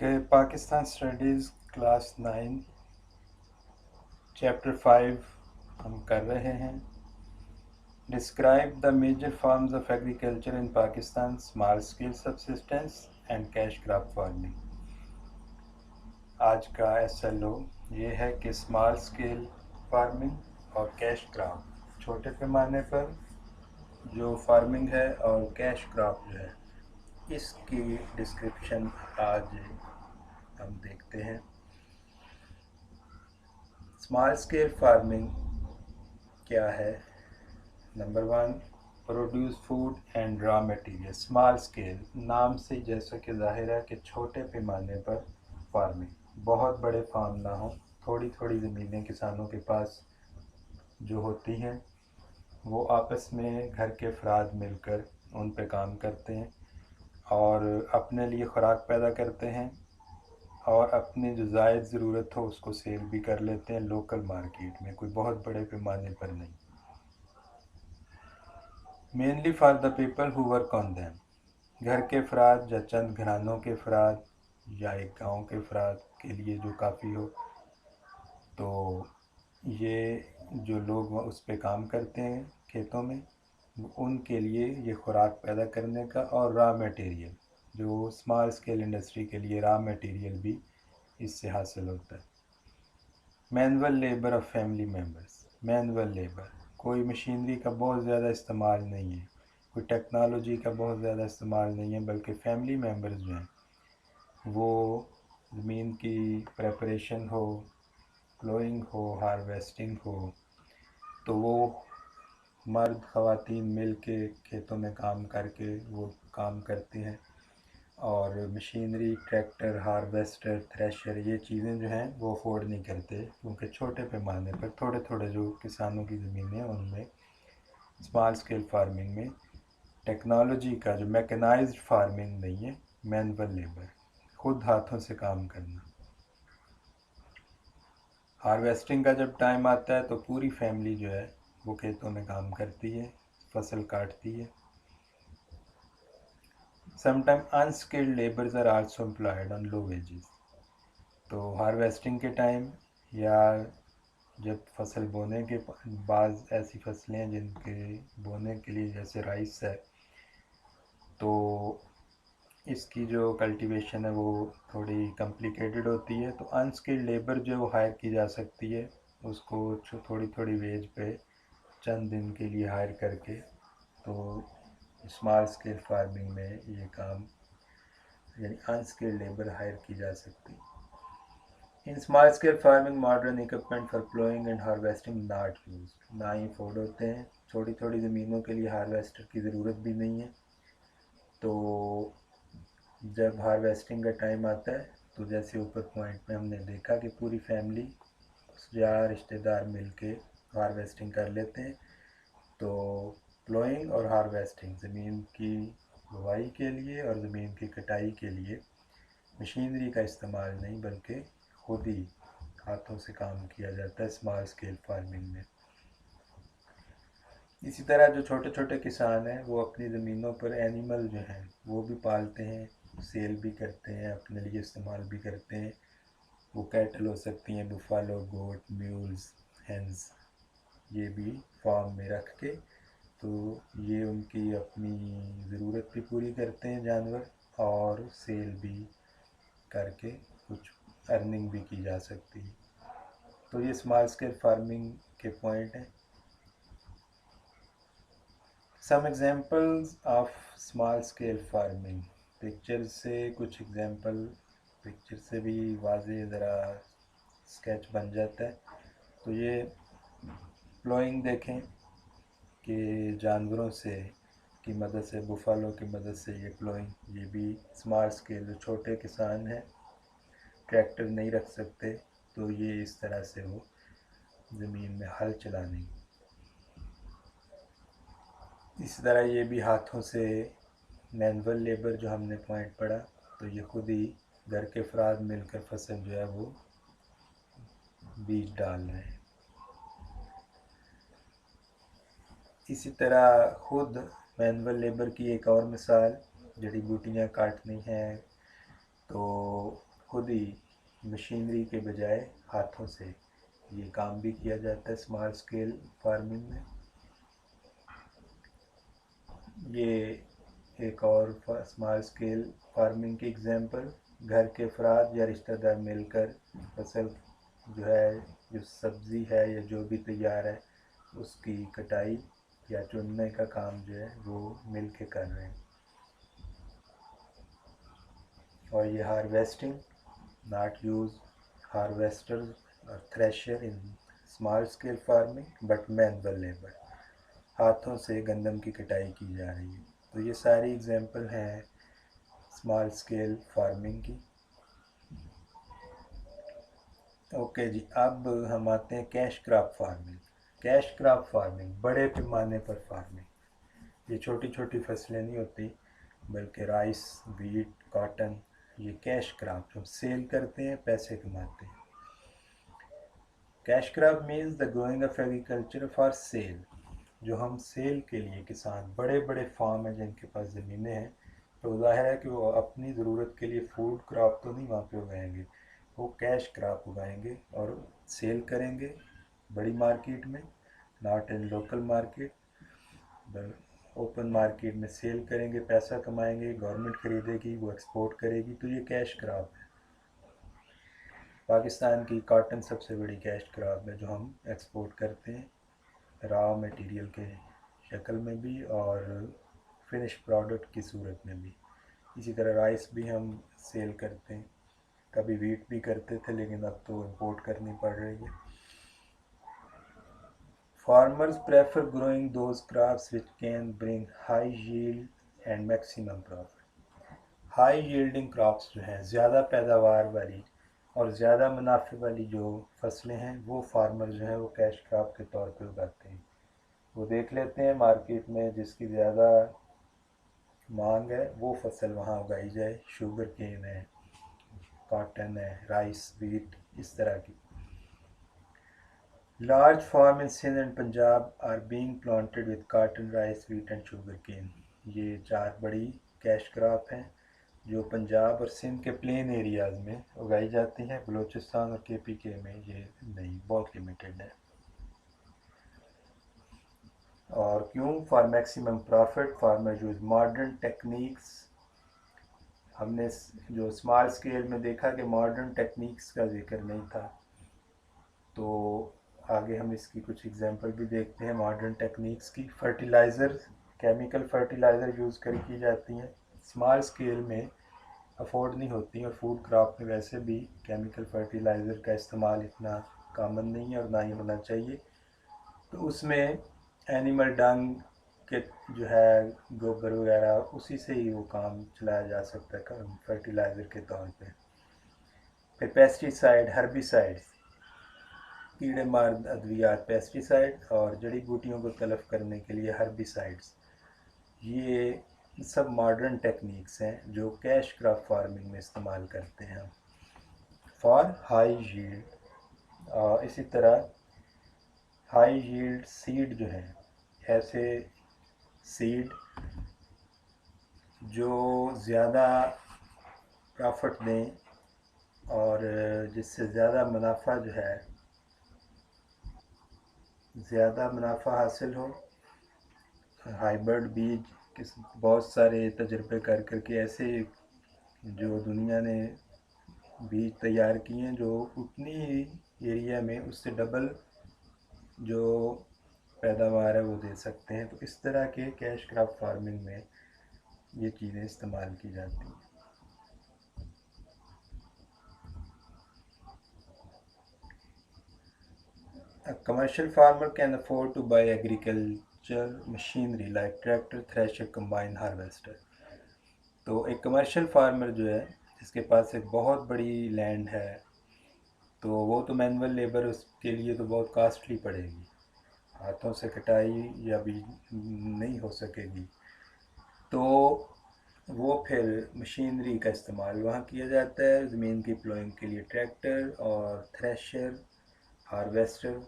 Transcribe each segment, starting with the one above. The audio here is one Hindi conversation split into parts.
के पाकिस्तान स्टडीज़ क्लास 9 चैप्टर 5 हम कर रहे हैं। Describe the major forms of agriculture in Pakistan, small scale subsistence and cash crop farming. आज का SLO ये है कि स्मॉल स्केल फार्मिंग और कैश क्रॉप, छोटे पैमाने पर जो फार्मिंग है, और कैश क्रॉप जो है, इसकी डिस्क्रिप्शन आज हम देखते हैं। स्मॉल स्केल फार्मिंग क्या है? Number 1, produce food and raw material. Small scale नाम से जैसा कि जाहिर है कि छोटे पैमाने पर फार्मिंग, बहुत बड़े फार्म ना हो, थोड़ी थोड़ी ज़मीनें किसानों के पास जो होती हैं, वो आपस में घर के अफराद मिलकर उन पे काम करते हैं और अपने लिए खुराक पैदा करते हैं, और अपनी जो ज़ायद ज़रूरत हो उसको सेल भी कर लेते हैं लोकल मार्केट में, कोई बहुत बड़े पैमाने पर नहीं। Mainly for the people who work on them, घर के अफराद या चंद घरानों के अफराद या एक गांव के अफराद के लिए जो काफ़ी हो, तो ये जो लोग उस पे काम करते हैं खेतों में, उनके लिए ये खुराक पैदा करने का, और रॉ मटेरियल जो स्मॉल स्केल इंडस्ट्री के लिए रॉ मटेरियल भी इससे हासिल होता है। Manual labour of family members. Manual labour, कोई मशीनरी का बहुत ज़्यादा इस्तेमाल नहीं है, कोई टेक्नोलॉजी का बहुत ज़्यादा इस्तेमाल नहीं है, बल्कि फैमिली मेम्बर्स जो हैं वो ज़मीन की प्रेपरेशन हो, प्लोइंग हो, हार्वेस्टिंग हो, तो वो मर्द ख़वातीन मिल के खेतों में काम करके वो काम करते हैं। और मशीनरी, ट्रैक्टर, हार्वेस्टर, थ्रेशर, ये चीज़ें जो हैं वो अफोर्ड नहीं करते, क्योंकि छोटे पैमाने पर थोड़े थोड़े जो किसानों की ज़मीनें उनमें स्मॉल स्केल फार्मिंग में टेक्नोलॉजी का, जो मैकेनाइज्ड फार्मिंग नहीं है, मैनुअल लेबर, खुद हाथों से काम करना। हार्वेस्टिंग का जब टाइम आता है तो पूरी फैमिली जो है वो खेतों में काम करती है, फसल काटती है। Sometime unskilled labours are also employed on low wages. तो हार्वेस्टिंग के टाइम, या जब फसल बोने के बाद, ऐसी फसलें हैं जिनके बोने के लिए, जैसे राइस है, तो इसकी जो कल्टीवेशन है वो थोड़ी कॉम्प्लिकेटेड होती है, तो अनस्किल्ड लेबर जो वो हायर की जा सकती है, उसको थोड़ी थोड़ी वेज पे चंद दिन के लिए हायर करके, तो स्मॉल स्केल फार्मिंग में ये काम, यानी अनस्किल्ड लेबर हायर की जा सकती है। In small scale farming modern equipment for ploughing and harvesting not use, ना ही अफोर्ड होते हैं। छोटी छोटी ज़मीनों के लिए हार्वेस्टर की ज़रूरत भी नहीं है। तो जब हार्वेस्टिंग का टाइम आता है, तो जैसे ऊपर पॉइंट में हमने देखा कि पूरी फैमिली या रिश्तेदार मिलके हार्वेस्टिंग कर लेते हैं। तो प्लोइंग और हार्वेस्टिंग, ज़मीन की बुवाई के लिए और ज़मीन की कटाई के लिए मशीनरी का इस्तेमाल नहीं, बल्कि खुद ही हाथों से काम किया जाता है स्मॉल स्केल फार्मिंग में। इसी तरह जो छोटे छोटे किसान हैं वो अपनी ज़मीनों पर एनिमल जो हैं वो भी पालते हैं, सेल भी करते हैं, अपने लिए इस्तेमाल भी करते हैं। वो कैटल हो सकती हैं, बुफालो, गोट, म्यूल्स, हेंस, ये भी फार्म में रख के, तो ये उनकी अपनी ज़रूरत भी पूरी करते हैं जानवर, और सेल भी करके कुछ अर्निंग भी की जा सकती है। तो ये स्मॉल स्केल फार्मिंग के पॉइंट हैं। Some examples of small scale farming. Picture से कुछ एग्जांपल, पिक्चर से भी वाज़े ज़रा स्केच बन जाता है। तो ये प्लोइंग देखें कि जानवरों से की मदद से, बुफालो की मदद से ये प्लोइंग, ये भी स्मॉल स्केल, जो छोटे किसान हैं ट्रैक्टर नहीं रख सकते, तो ये इस तरह से वो ज़मीन में हल चलाने। इसी तरह ये भी हाथों से मैनुअल लेबर जो हमने पॉइंट पढ़ा, तो ये खुद ही घर के अफराद मिलकर फसल जो है वो बीज डाल रहे हैं। इसी तरह खुद मैनुअल लेबर की एक और मिसाल, जड़ी बूटियाँ काटनी हैं, तो खुद ही मशीनरी के बजाय हाथों से ये काम भी किया जाता है स्मॉल स्केल फार्मिंग में। ये एक और स्मॉल स्केल फार्मिंग की एग्जांपल, घर के अफराद या रिश्तेदार मिलकर फसल जो है, जो सब्ज़ी है या जो भी तैयार है उसकी कटाई या चुनने का काम जो है वो मिल के कर रहे हैं। और ये हार्वेस्टिंग, नॉट यूज हार्वेस्टर और thresher in small scale farming but manual labour, हाथों से गंदम की कटाई की जा रही है। तो ये सारी एग्जांपल हैं स्मॉल स्केल फार्मिंग की। ओके जी, अब हम आते हैं cash crop farming. Cash crop farming, बड़े पैमाने पर फार्मिंग। ये छोटी छोटी फसलें नहीं होती बल्कि राइस, वीट, कॉटन, ये कैश क्रॉप जो हम सेल करते हैं, पैसे कमाते हैं। Cash crop means the growing of agriculture for sale, जो हम सेल के लिए किसान, बड़े बड़े फार्म हैं जिनके पास ज़मीनें हैं, तो ज़ाहिर है कि वो अपनी ज़रूरत के लिए फूड क्रॉप तो नहीं वहाँ पे उगाएंगे, वो कैश क्रॉप उगाएंगे और सेल करेंगे बड़ी मार्केट में, not in local market, open market में सेल करेंगे, पैसा कमाएंगे, गवर्नमेंट खरीदेगी, वो एक्सपोर्ट करेगी, तो ये कैश क्रॉप है। पाकिस्तान की कॉटन सबसे बड़ी कैश क्रॉप है जो हम एक्सपोर्ट करते हैं, रॉ मटेरियल के शक्ल में भी और फिनिश प्रोडक्ट की सूरत में भी। इसी तरह राइस भी हम सेल करते हैं, कभी वीट भी करते थे लेकिन अब तो इंपोर्ट करनी पड़ रही है। Farmers prefer growing those crops which can bring high yield and maximum profit. High yielding crops जो हैं, ज़्यादा पैदावार वाली और ज़्यादा मुनाफे वाली जो फसलें हैं, वो फार्मर जो है वो कैश क्रॉप के तौर पे उगाते हैं। वो देख लेते हैं मार्केट में जिसकी ज़्यादा मांग है वो फसल वहाँ उगाई जाए, शुगर केन है, कॉटन है, राइस, वीट, इस तरह की। Large farms in Sindh and Punjab are being planted with cotton, rice, wheat and sugarcane. ये चार बड़ी कैश क्रॉप हैं जो पंजाब और सिंध के प्लेन एरियाज़ में उगाई जाती हैं। बलूचिस्तान और KPK में ये नहीं, बहुत लिमिटेड है। और क्यों? For maximum profit farmer use modern techniques. हमने जो स्मॉल स्केल में देखा कि मॉडर्न टेक्निक्स का जिक्र नहीं था, तो आगे हम इसकी कुछ एग्जांपल भी देखते हैं मॉडर्न टेक्निक्स की। फर्टिलाइज़र, केमिकल फर्टिलाइज़र यूज़ कर की जाती हैं, स्मॉल स्केल में अफोर्ड नहीं होती, और फूड क्रॉप में वैसे भी केमिकल फर्टिलाइज़र का इस्तेमाल इतना कॉमन नहीं है और ना ही होना चाहिए। तो उसमें एनिमल डंग के जो है गोबर वगैरह, उसी से ही वो काम चलाया जा सकता है फर्टिलाइज़र के तौर पे। फिर पेस्टिसाइड, हर्बिसाइड्स, कीड़े मार अद्वियात पेस्टिसाइड, और जड़ी बूटियों को तलफ करने के लिए हर्बिसाइड्स, ये सब मॉडर्न टेक्निक्स हैं जो कैश क्रॉप फार्मिंग में इस्तेमाल करते हैं फॉर हाई यील्ड। इसी तरह हाई यील्ड सीड जो है, ऐसे सीड जो ज़्यादा प्रॉफिट दें और जिससे ज़्यादा मुनाफा जो है, ज़्यादा मुनाफा हासिल हो। हाइब्रिड बीज किस बहुत सारे तजर्बे कर करके ऐसे जो दुनिया ने बीज तैयार किए हैं जो उतनी ही एरिया में उससे डबल जो पैदावार है वो दे सकते हैं। तो इस तरह के कैश क्रॉप फार्मिंग में ये चीज़ें इस्तेमाल की जाती हैं। A commercial farmer can afford to buy agriculture machinery like tractor, thresher, combine, harvester. तो एक कमर्शियल फार्मर जो है जिसके पास एक बहुत बड़ी लैंड है, तो वो तो मैनुअल लेबर उसके लिए तो बहुत कॉस्टली पड़ेगी, हाथों से कटाई या भी नहीं हो सकेगी, तो वो फिर मशीनरी का इस्तेमाल वहाँ किया जाता है ज़मीन की प्लोइंग के लिए, ट्रैक्टर और थ्रेशर, हार्वेस्टर।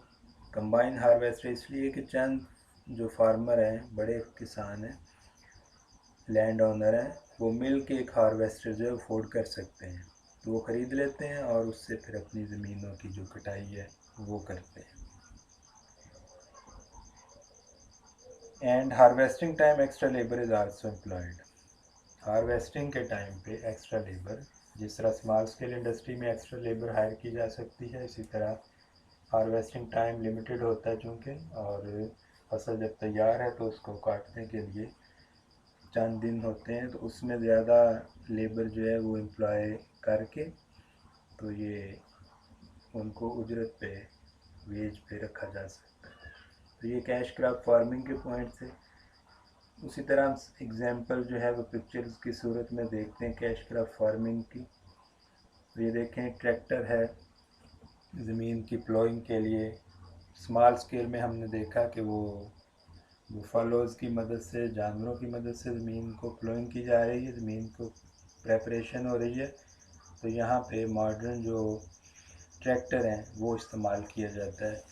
कंबाइन हार्वेस्टर इसलिए कि चंद जो फार्मर हैं, बड़े किसान हैं, लैंड ओनर हैं, वो मिल के एक हार्वेस्टर जो है अफोर्ड कर सकते हैं। तो वो ख़रीद लेते हैं और उससे फिर अपनी ज़मीनों की जो कटाई है वो करते हैं। And harvesting time extra labour is also employed. Harvesting के टाइम पे एक्स्ट्रा लेबर, जिस तरह स्मॉल स्केल इंडस्ट्री में एक्स्ट्रा लेबर हायर की जा सकती है, इसी तरह हार्वेस्टिंग टाइम लिमिटेड होता है चूँकि, और फसल जब तैयार है तो उसको काटने के लिए चंद दिन होते हैं, तो उसमें ज़्यादा लेबर जो है वो एम्प्लॉय करके तो ये उनको उजरत पे, वेज पे रखा जा सकता है। तो ये कैश क्रॉप फार्मिंग के पॉइंट से। उसी तरह हम एग्जांपल जो है वो पिक्चर्स की सूरत में देखते हैं कैश क्रॉप फार्मिंग की। तो ये देखें, ट्रैक्टर है ज़मीन की प्लोइंग के लिए। स्मॉल स्केल में हमने देखा कि वो बुफालोज़ की मदद से, जानवरों की मदद से ज़मीन को प्लोइंग की जा रही है, ज़मीन को प्रेपरेशन हो रही है। तो यहाँ पे मॉडर्न जो ट्रैक्टर हैं वो इस्तेमाल किया जाता है।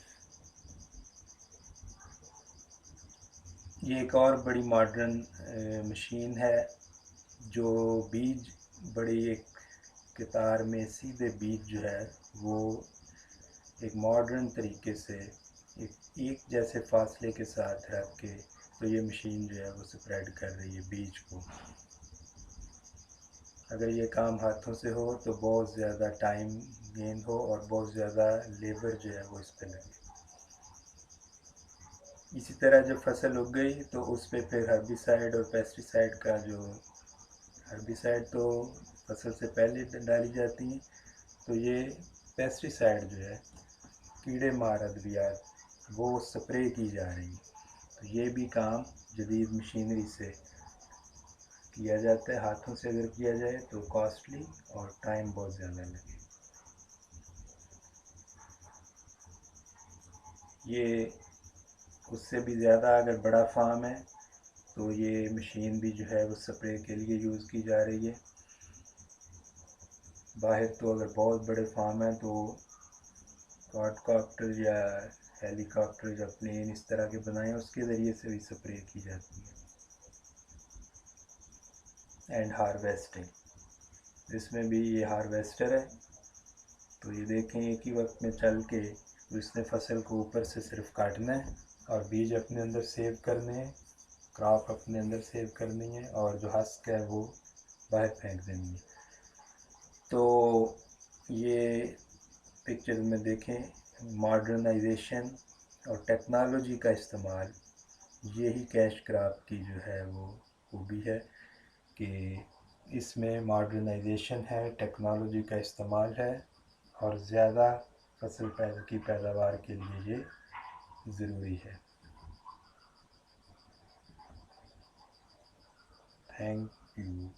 ये एक और बड़ी मॉडर्न मशीन है जो बीज, बड़ी एक कतार में सीधे बीज जो है वो एक मॉडर्न तरीके से एक जैसे फासले के साथ रख के, तो ये मशीन जो है वो स्प्रेड कर रही है बीज को। अगर ये काम हाथों से हो तो बहुत ज़्यादा टाइम गेन हो और बहुत ज़्यादा लेबर जो है वो इस पर लगे। इसी तरह जब फसल उग गई तो उस पर फिर हर्बिसाइड और पेस्टिसाइड का जो, हर्बिसाइड तो फसल से पहले डाली जाती हैं, तो ये पेस्टिसाइड जो है, कीड़े मार अद्वियात, वो स्प्रे की जा रही है। तो ये भी काम जदीद मशीनरी से किया जाता है। हाथों से अगर किया जाए तो कॉस्टली और टाइम बहुत ज़्यादा लगे। ये उससे भी ज़्यादा अगर बड़ा फार्म है तो ये मशीन भी जो है वो स्प्रे के लिए यूज़ की जा रही है। बाहर तो अगर बहुत बड़े फार्म हैं तो क्वाडकॉप्टर या हेलीकॉप्टर या प्लेन इस तरह के बनाए, उसके ज़रिए से भी स्प्रे की जाती है। एंड हार्वेस्टिंग, इसमें भी ये हार्वेस्टर है। तो ये देखें, एक ही वक्त में चल के तो इसने फसल को ऊपर से सिर्फ काटना है और बीज अपने अंदर सेव करने हैं, क्रॉप अपने अंदर सेव करनी है, और जो हस्क है वो बाहर फेंक देनी है। तो ये पिक्चर में देखें, मॉडर्नाइजेशन और टेक्नोलॉजी का इस्तेमाल, यही कैश क्रॉप की जो है वो खूबी है कि इसमें मॉडर्नाइजेशन है, टेक्नोलॉजी का इस्तेमाल है और ज़्यादा फसल की पैदावार के लिए ये ज़रूरी है। Thank you.